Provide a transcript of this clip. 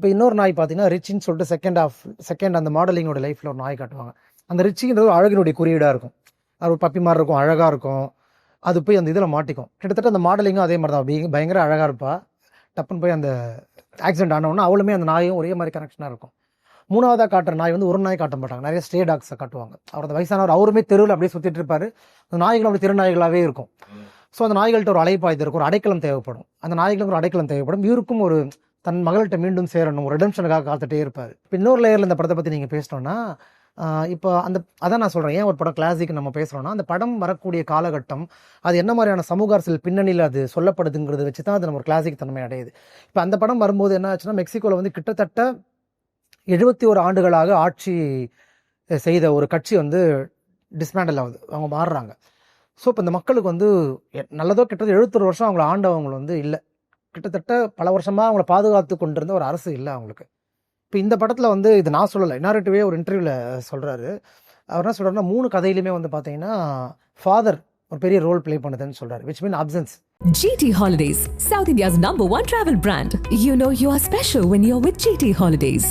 இப்போ இன்னொரு நாய் பார்த்தீங்கன்னா ரிச்சின்னு சொல்லிட்டு செகண்ட் அந்த மாடலிங்கோட லைஃப்பில் ஒரு நாய் காட்டுவாங்க. அந்த ரிச்சின்றது அழகினுடைய குறியீடாக இருக்கும். அது ஒரு பப்பி மாதிரி இருக்கும், அழகாக இருக்கும். அது போய் அந்த இதில் மாட்டிக்கும். கிட்டத்தட்ட அந்த மாடலிங்கும் அதே மாதிரி தான், பயங்கர அழகாக இருப்பா. டப்புன்னு போய் அந்த ஆக்சிடென்ட் ஆனவுடனே அவளுமே அந்த நாயும் ஒரே மாதிரி கனெக்ஷனாக இருக்கும். மூணாவதாக காட்டுற நாய் வந்து ஒரு நாய் காட்ட மாட்டாங்க, நிறைய ஸ்டே டாக்ஸை காட்டுவாங்க. அவர் அந்த வயசானவர் அவருமே தெருவில் அப்படியே சுற்றிட்டு இருப்பார். அந்த நாய்கள் அப்படி தெரு நாய்களாகவே இருக்கும். ஸோ அந்த நாய்கள்கிட்ட ஒரு அலைப்பாய்து இருக்கும், ஒரு அடைக்கலம் தேவைப்படும். அந்த நாய்களுக்கு ஒரு அடைக்கலம் தேவைப்படும். இவருக்கும் ஒரு தன் மகள்கிட்ட மீண்டும் சேரணும், ஒரு ரிடம்ஷனுக்காக காத்துட்டே இருப்பார். இப்போ இன்னொரு லேயரில் இந்த படத்தை பற்றி நீங்கள் பேசணும்னா, இப்போ அதான் நான் சொல்கிறேன், ஏன் ஒரு படம் கிளாசிக் நம்ம பேசுகிறோன்னா, அந்த படம் வரக்கூடிய காலகட்டம், அது என்ன மாதிரியான சமூக அரசியல் பின்னணியில் அது சொல்லப்படுதுங்கிறத வச்சு தான் அது நம்ம ஒரு கிளாசிக் தன்மை அடையுது. இப்போ அந்த படம் வரும்போது என்ன ஆச்சுன்னா, மெக்சிகோவில் வந்து கிட்டத்தட்ட 71 ஆண்டுகளாக ஆட்சி செய்த ஒரு கட்சி வந்து டிஸ்மேண்டல் ஆகுது, அவங்க மாறுறாங்க. ஸோ இப்போ இந்த மக்களுக்கு வந்து நல்லதோ கெட்டதோ 71 வருஷம் அவங்கள ஆண்டவங்க வந்து இல்லை, கிட்டத்தட்ட பல வருஷமாக அவங்கள பாதுகாத்து கொண்டிருந்த ஒரு அரசு இல்லை அவங்களுக்கு. இப்போ இந்த படத்தில் வந்து இது நான் சொல்லலை, இன்னாரட்டிவே ஒரு இன்டர்வியூவில் சொல்கிறாரு. அவர் என்ன சொல்கிறாருன்னா, 3 கதையிலுமே வந்து பார்த்தீங்கன்னா ஃபாதர் ஒரு பெரிய ரோல் ப்ளே பண்ணுதுன்னு சொல்கிறார், which mean absence. GT Holidays, South India's #1 travel brand. You know you are special when you're with GT Holidays.